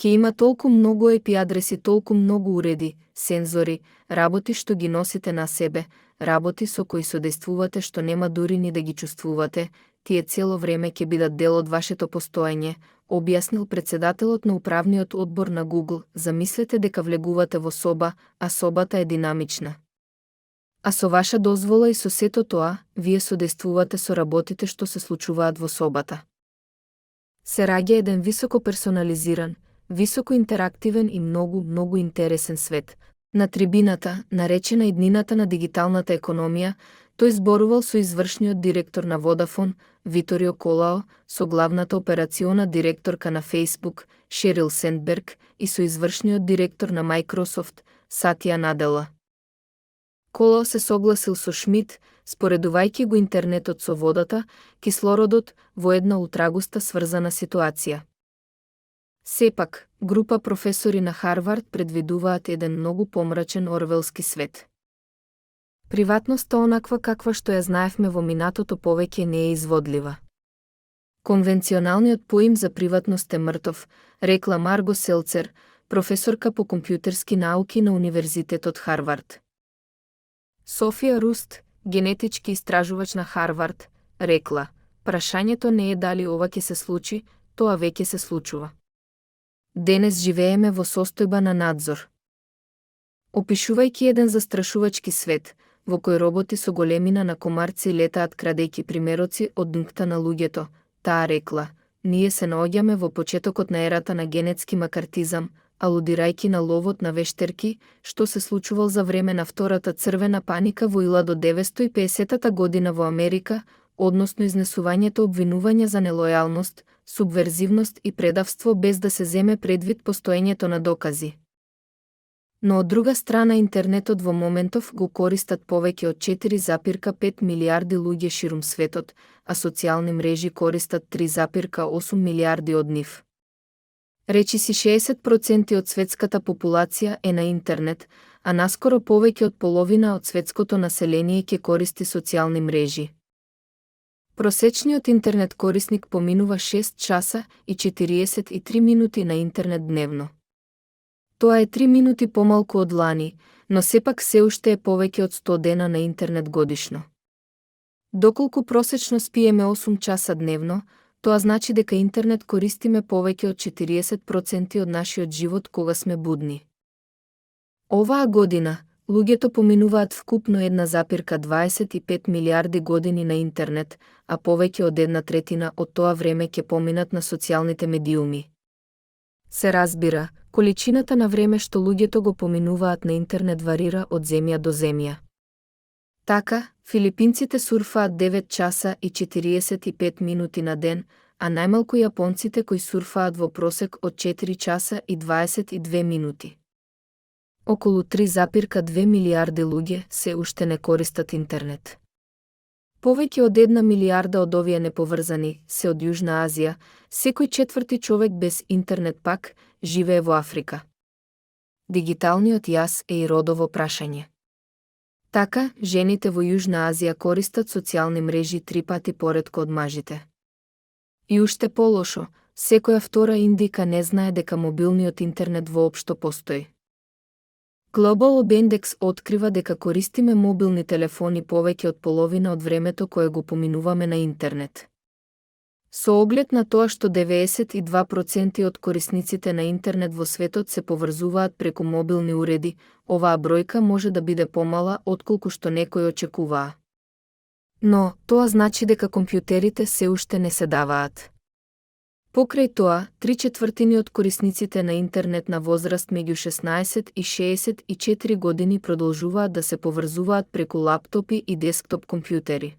Ке има толку многу IP адреси, толку многу уреди, сензори, работи што ги носите на себе, работи со кои содействувате што нема дури ни да ги чувствувате, тие цело време ќе бидат дел од вашето постоење, објаснил председателот на управниот одбор на Google. Замислете дека влегувате во соба, а собата е динамична. А со ваша дозвола и со сето тоа, вие содействувате со работите што се случуваат во собата. Се раѓа еден високо персонализиран, високо интерактивен и многу интересен свет. На трибината, наречена иднината на дигиталната економија, тој зборувал со извршниот директор на Vodafone, Виторио Колао, со главната операциона директорка на Facebook, Шерил Сендберг, и со извршниот директор на Microsoft, Сатја Надела. Колао се согласил со Шмид, споредувајќи го интернетот со водата, кислородот, во една утрагуста сврзана ситуација. Сепак, група професори на Харвард предвидуваат еден многу помрачен орвелски свет. Приватноста онаква каква што ја знаевме во минатото повеќе не е изводлива. Конвенционалниот поим за приватност е мртов, рекла Марго Селцер, професорка по компјутерски науки на Универзитетот Харвард. Софија Руст, генетички истражувач на Харвард, рекла: прашањето не е дали ова ќе се случи, тоа веќе се случува. Денес живееме во состојба на надзор. Опишувајќи еден застрашувачки свет, во кој роботи со големина на комарци летаат крадејќи примероци од ДНК на луѓето, таа рекла: ние се наоѓаме во почетокот на ерата на генетски макартизам, алудирајќи на ловот на вештерки, што се случувал за време на втората црвена паника во 1950 година во Америка, односно изнесувањето обвинувања за нелојалност, субверзивност и предавство без да се земе предвид постоењето на докази. Но од друга страна интернетот во моментов го користат повеќе од 4,5 милиарди луѓе ширум светот, а социјални мрежи користат 3,8 милиарди од нив. Речиси 60% од светската популација е на интернет, а наскоро повеќе од половина од светското население ќе користи социјални мрежи. Просечниот интернет корисник поминува 6 часа и 43 минути на интернет дневно. Тоа е 3 минути помалку од лани, но сепак се уште е повеќе од 100 дена на интернет годишно. Доколку просечно спиеме 8 часа дневно, тоа значи дека интернет користиме повеќе од 40% од нашиот живот кога сме будни. Оваа година, луѓето поминуваат вкупно 1,25 милиарди години на интернет, а повеќе од 1/3 од тоа време ќе поминат на социјалните медиуми. Се разбира, количината на време што луѓето го поминуваат на интернет варира од земја до земја. Така, филипинците сурфаат 9 часа и 45 минути на ден, а најмалку јапонците кои сурфаат во просек од 4 часа и 22 минути. Околу 3,2 милиарди луѓе се уште не користат интернет. Повеќе од 1 милиарда од овие неповрзани се од Јужна Азија, секој четврти човек без интернет пак живее во Африка. Дигиталниот јас е и родово прашање. Така, жените во Јужна Азија користат социјални мрежи 3 пати поретко од мажите. И уште полошо, секоја втора индика не знае дека мобилниот интернет воопшто постои. Global Opendex открива дека користиме мобилни телефони повеќе од половина од времето кое го поминуваме на интернет. Со оглед на тоа што 92% од корисниците на интернет во светот се поврзуваат преку мобилни уреди, оваа бројка може да биде помала отколку што некои очекуваа. Но, тоа значи дека компјутерите се уште не се даваат. Покрај тоа, 3/4 од корисниците на интернет на возраст меѓу 16 и 64 години продолжуваат да се поврзуваат преку лаптопи и десктоп компјутери.